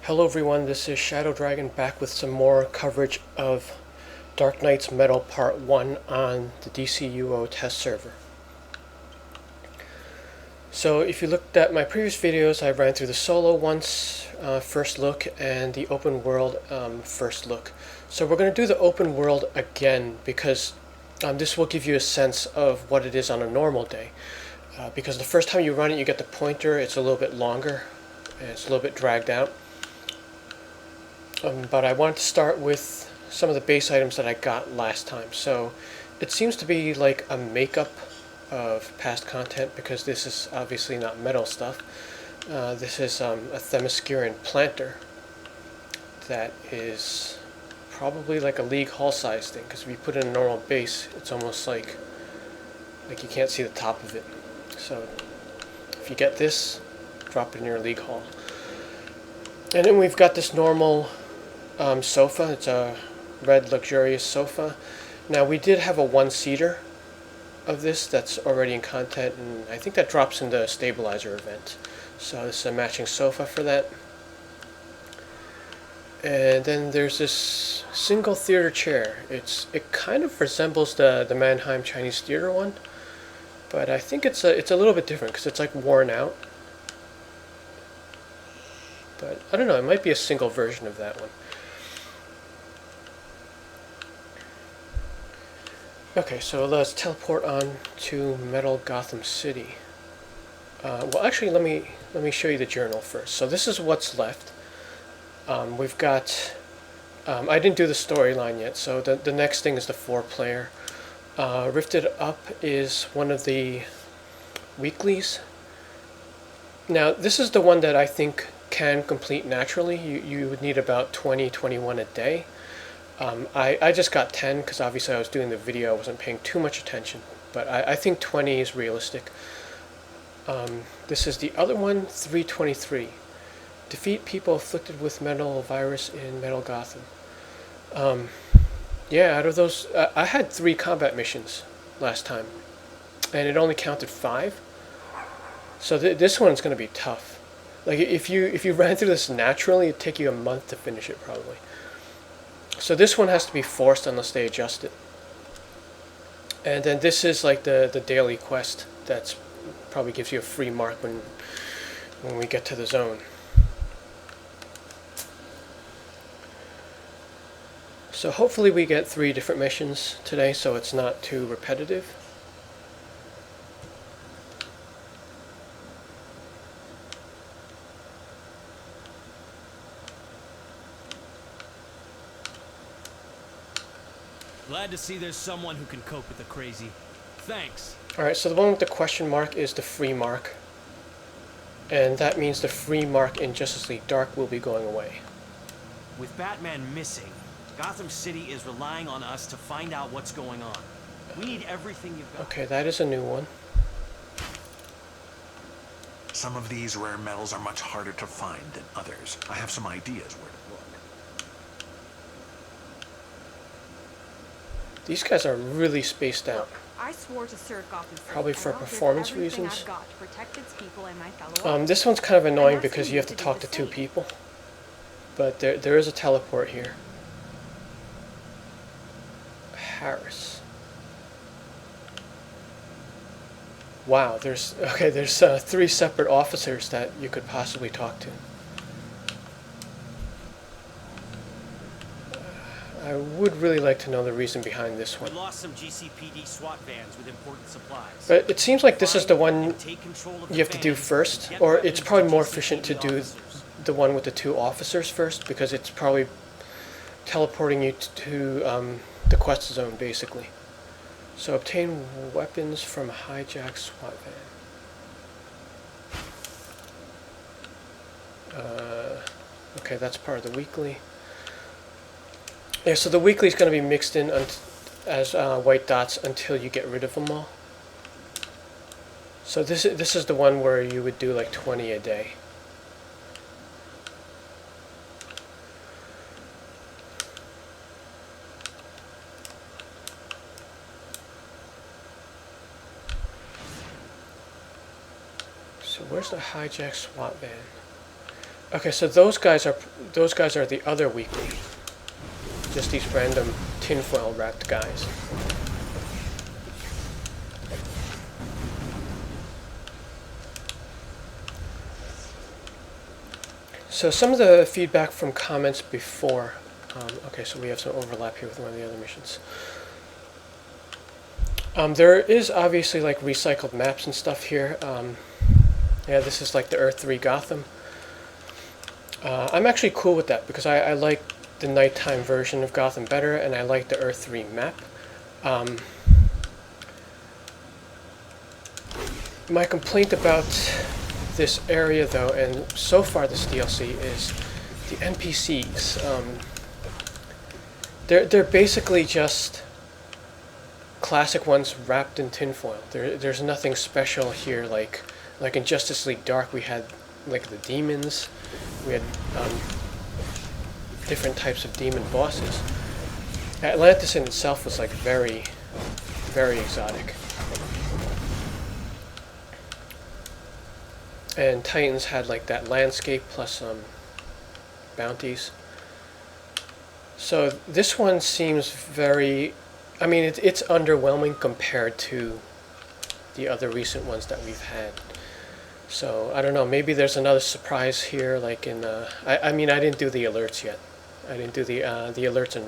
Hello everyone, this is Shadow Dragon back with some more coverage of Dark Knight's Metal Part 1 on the DCUO test server. So if you looked at my previous videos, I ran through the solo once, first look, and the open world first look. So we're going to do the open world again because this will give you a sense of what it is on a normal day. Because the first time you run it, you get the pointer, it's a little bit longer, and it's a little bit dragged out. But I wanted to start with some of the base items that I got last time. So it seems to be like a makeup of past content because this is obviously not metal stuff. This is a Themysciran planter that is probably like a League Hall size thing, because if you put in a normal base, it's almost like you can't see the top of it. So if you get this, drop it in your League Hall. And then we've got this normal sofa. It's a red luxurious sofa. Now we did have a one-seater of this that's already in content, and I think that drops in the stabilizer event. So this is a matching sofa for that. And then there's this single theater chair. It kind of resembles the Mannheim Chinese theater one, but I think it's a little bit different because it's like worn out. But I don't know, it might be a single version of that one. Okay, so let's teleport on to Metal Gotham City. Well, actually, let me show you the journal first. So this is what's left. We've got. I didn't do the storyline yet, so the next thing is the 4-player. Rifted Up is one of the weeklies. Now, this is the one that I think can complete naturally. You would need about 20-21 a day. I just got 10 because obviously I was doing the video, I wasn't paying too much attention, but I think 20 is realistic. This is the other one, 323. Defeat people afflicted with metal virus in Metal Gotham. Yeah, out of those, I had 3 combat missions last time, and it only counted 5. So this one's going to be tough. Like if you ran through this naturally, it'd take you a month to finish it probably. So this one has to be forced unless they adjust it. And then this is like the daily quest that's probably gives you a free mark when we get to the zone. So hopefully we get 3 different missions today so it's not too repetitive. Glad to see there's someone who can cope with the crazy. Thanks. Alright, so the one with the question mark is the free mark. And that means the free mark in Justice League Dark will be going away. With Batman missing, Gotham City is relying on us to find out what's going on. We need everything you've got. Okay, that is a new one. Some of these rare metals are much harder to find than others. I have some ideas where to look. These guys are really spaced out. I swore to serve Gotham City. Probably for performance reasons. I've got to protect its people and my fellow This one's kind of annoying because you have to talk to 2 people. But there is a teleport here. Harris. Wow, there's 3 separate officers that you could possibly talk to. I would really like to know the reason behind this one. We lost some GCPD SWAT vans with important supplies. But it seems like this is the one you have to do first, or it's probably more efficient to do the one with the 2 officers first, because it's probably teleporting you to the quest zone, basically. So obtain weapons from hijack SWAT van. Okay, that's part of the weekly. Yeah, so the weekly is going to be mixed in as white dots until you get rid of them all. So this is the one where you would do like 20 a day. So where's the hijack SWAT van? Okay, so those guys are the other weekly. Just these random tinfoil wrapped guys. So some of the feedback from comments before. Okay, so we have some overlap here with one of the other missions. There is obviously like recycled maps and stuff here. Yeah, this is like the Earth 3 Gotham. I'm actually cool with that because I like the nighttime version of Gotham better, and I like the Earth 3 map. My complaint about this area, though, and so far this DLC, is the NPCs. They're basically just classic ones wrapped in tinfoil. There's nothing special here. Like in Justice League Dark, we had like the demons. We had different types of demon bosses. Atlantis in itself was like very, very exotic. And Titans had like that landscape plus bounties. So this one seems very, I mean, it's underwhelming compared to the other recent ones that we've had. So I don't know, maybe there's another surprise here, like in I mean, I didn't do the alerts yet. I didn't do the alerts and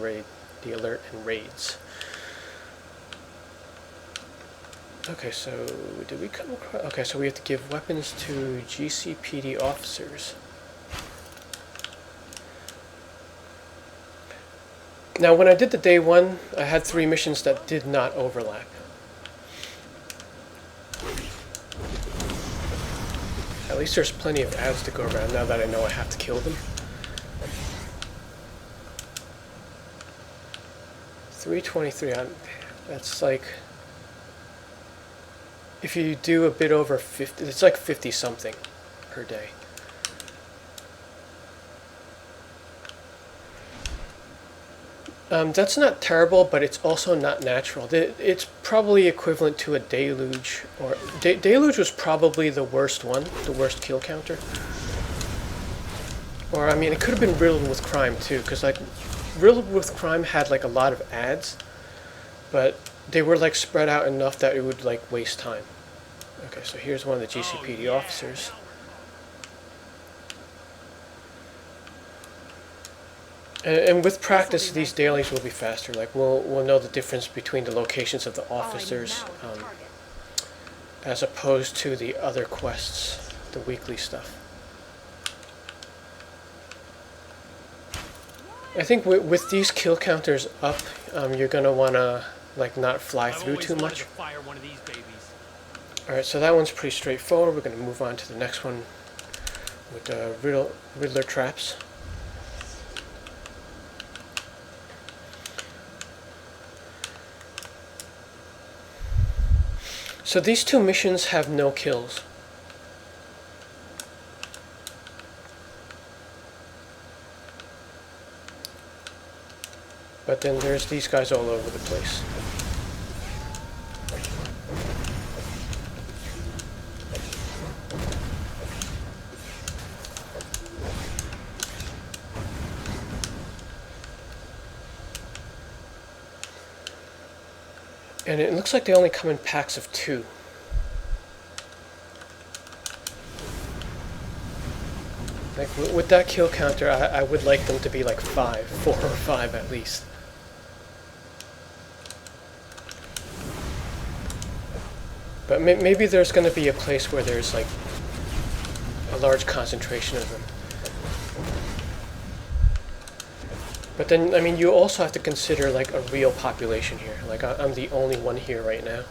alert and raids. Okay, so did we come across? Okay, so we have to give weapons to GCPD officers. Now, when I did the day one, I had 3 missions that did not overlap. At least there's plenty of ads to go around now that I know I have to kill them. 323, that's like, if you do a bit over 50, it's like 50 something per day. That's not terrible, but it's also not natural. It's probably equivalent to a deluge, or deluge was probably the worst one, the worst kill counter. Or I mean, it could have been Riddled with Crime too, because like Riddled with Crime had like a lot of ads, but they were like spread out enough that it would like waste time. Okay, so here's one of the GCPD officers. And with practice, these dailies will be faster. Like we'll know the difference between the locations of the officers, as opposed to the other quests, the weekly stuff. I think with these kill counters up, you're gonna wanna like not fly through too much. All right, so that one's pretty straightforward. We're gonna move on to the next one with the Riddler traps. So these 2 missions have no kills. But then there's these guys all over the place. And it looks like they only come in packs of 2. Like with that kill counter, I would like them to be like 5, 4 or 5 at least. But maybe there's going to be a place where there's like a large concentration of them. But then, I mean, you also have to consider like a real population here. Like I'm the only one here right now.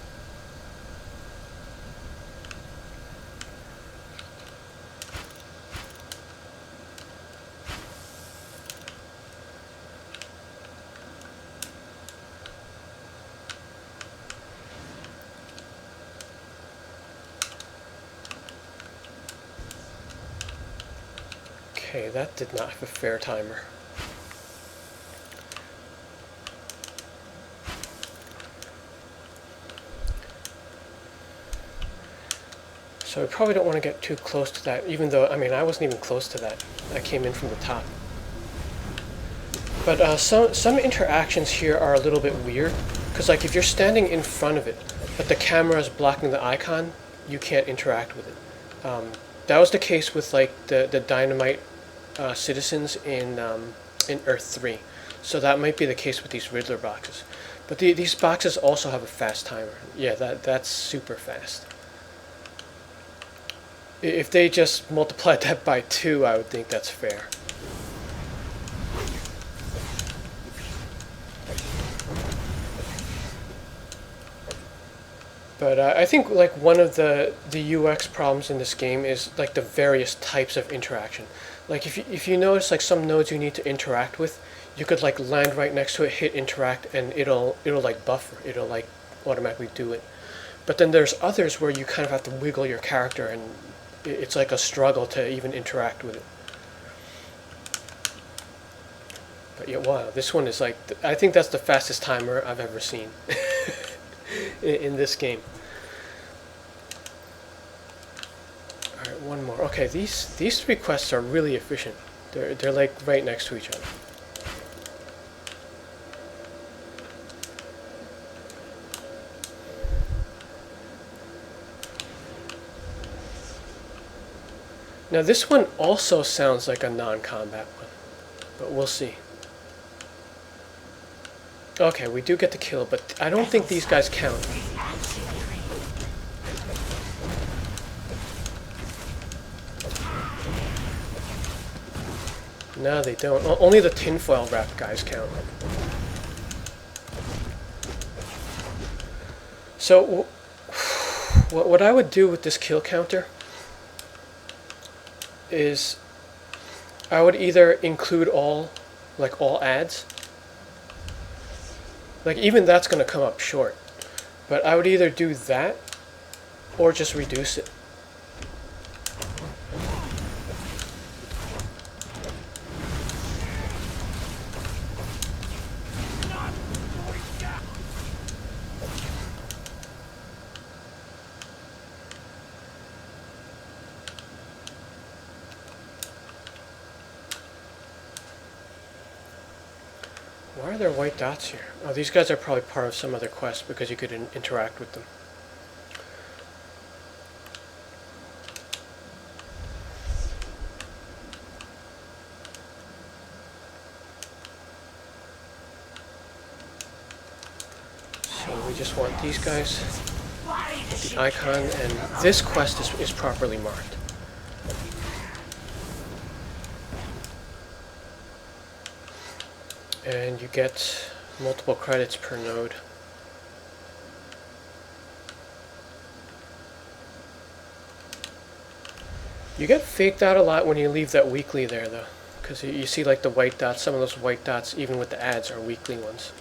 Okay, that did not have a fair timer. So we probably don't want to get too close to that, even though, I mean, I wasn't even close to that. I came in from the top. But some interactions here are a little bit weird, because like if you're standing in front of it, but the camera is blocking the icon, you can't interact with it. That was the case with like the dynamite citizens in Earth 3. So that might be the case with these Riddler boxes. But these boxes also have a fast timer. Yeah, that's super fast. If they just multiplied that by 2, I would think that's fair. But I think like one of the UX problems in this game is like the various types of interaction. Like if you notice like some nodes you need to interact with, you could like land right next to it, hit interact, and it'll like buffer. It'll like automatically do it. But then there's others where you kind of have to wiggle your character, and it's like a struggle to even interact with it. But yeah, wow, this one is like, I think that's the fastest timer I've ever seen in this game. Alright, one more. Okay, these 3 quests are really efficient. They're like right next to each other. Now this one also sounds like a non-combat one, but we'll see. Okay, we do get the kill, but I don't think these guys count. No, they don't. Only the tinfoil wrap guys count. So, what I would do with this kill counter is I would either include all ads. Like even that's going to come up short. But I would either do that or just reduce it. Why are there white dots here? Oh, these guys are probably part of some other quest because you could interact with them. So we just want these guys with the icon, and this quest is properly marked. And you get multiple credits per node. You get faked out a lot when you leave that weekly there though, because you see like the white dots, some of those white dots even with the ads are weekly ones.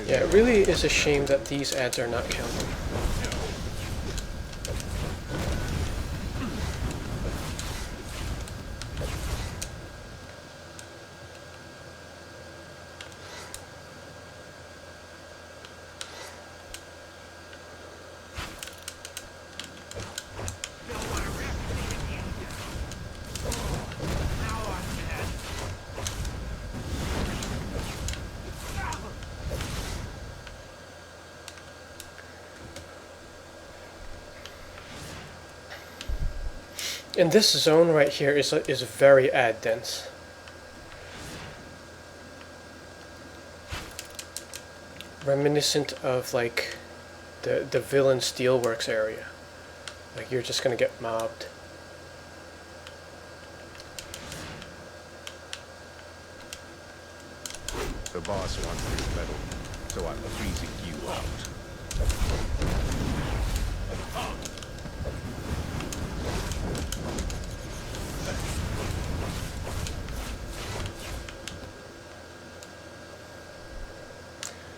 Yeah, it really is a shame that these ads are not counted. And this zone right here is very ad dense. Reminiscent of like the villain steelworks area. Like you're just gonna get mobbed. The boss wants this metal, so I'm freezing you out.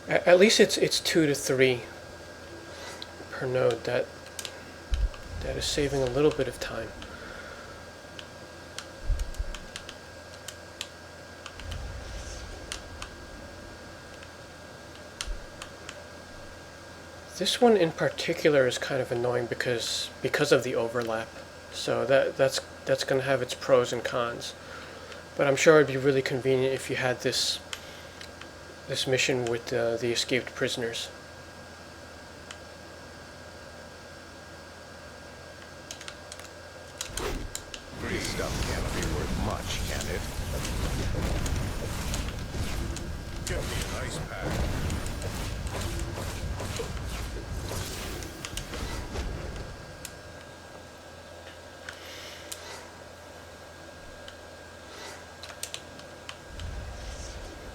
At least it's 2 to 3 per node. That is saving a little bit of time. This one in particular is kind of annoying because of the overlap. So that's going to have its pros and cons. But I'm sure it'd be really convenient if you had this mission with the escaped prisoners. This stuff can't be worth much, can it? Get me an ice pack.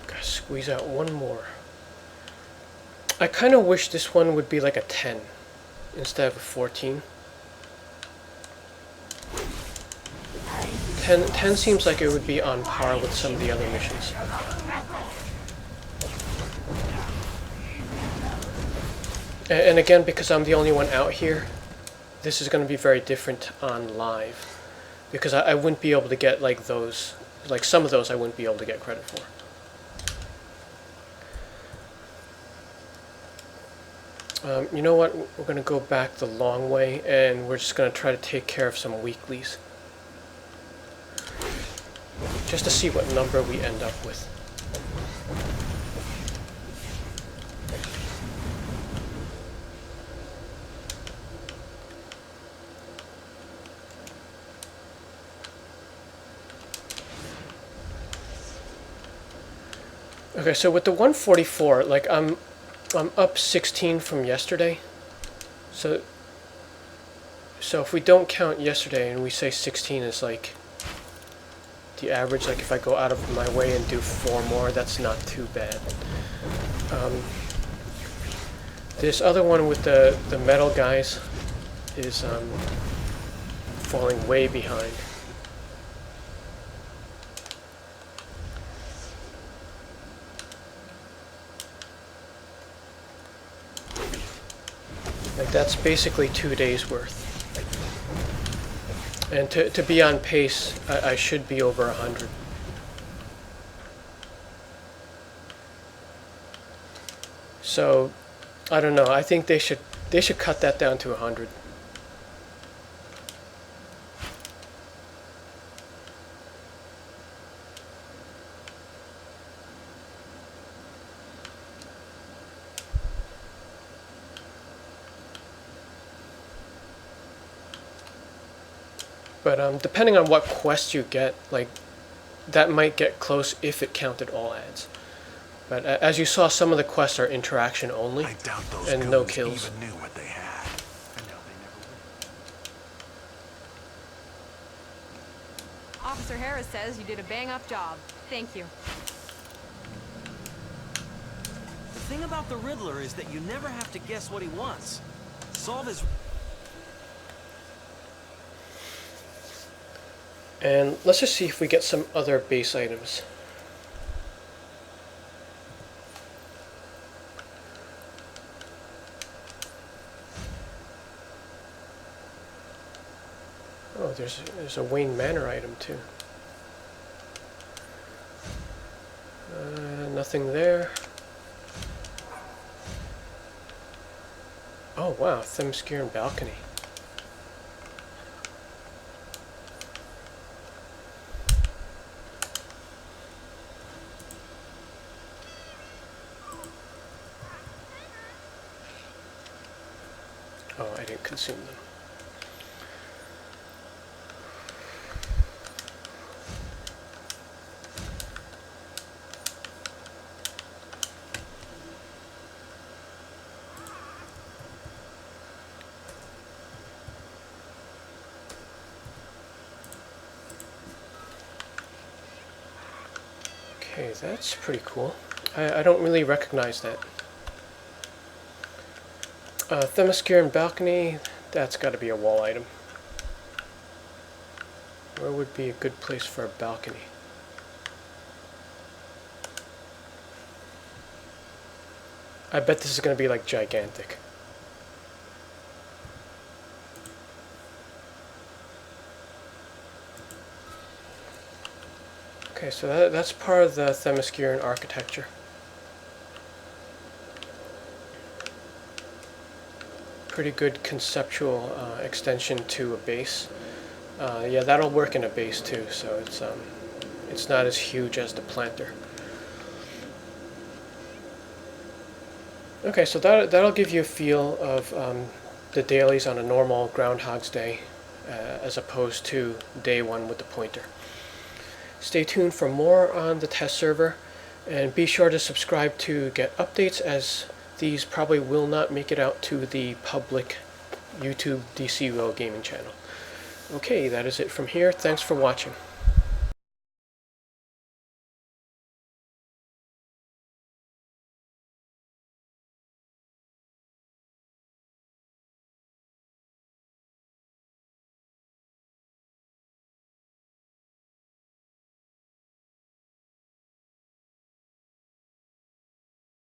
Gotta squeeze out one more. I kind of wish this one would be like a 10 instead of a 14. 10 seems like it would be on par with some of the other missions. And again, because I'm the only one out here, this is going to be very different on live. Because I wouldn't be able to get like those, like some of those I wouldn't be able to get credit for. You know what, we're going to go back the long way and we're just going to try to take care of some weeklies. Just to see what number we end up with. Okay, so with the 144, like I'm up 16 from yesterday. So if we don't count yesterday and we say 16 is like the average, like if I go out of my way and do 4 more, that's not too bad. This other one with the metal guys is falling way behind. Like that's basically 2 days worth. And to be on pace, I should be over 100. So, I don't know. I think they should cut that down to 100. But depending on what quest you get, like that might get close if it counted all ads. But as you saw, some of the quests are interaction only, I doubt those and no goons kills. even knew what they had. I know they never would. Officer Harris says you did a bang-up job. Thank you. The thing about the Riddler is that you never have to guess what he wants. Solve his... And let's just see if we get some other base items. Oh, there's a Wayne Manor item too. Nothing there. Oh wow, Themyscira balcony. Oh, I didn't consume them. Okay, that's pretty cool. I don't really recognize that. Themyscira balcony, that's got to be a wall item. Where would be a good place for a balcony? I bet this is going to be like gigantic. Okay, so that's part of the Themysciran architecture. Pretty good conceptual extension to a base. Yeah, that'll work in a base too, so it's not as huge as the planter. Okay, so that'll give you a feel of the dailies on a normal Groundhog's Day as opposed to day one with the pointer. Stay tuned for more on the test server, and be sure to subscribe to get updates, as these probably will not make it out to the public YouTube DCUL gaming channel. Okay, that is it from here. Thanks for watching.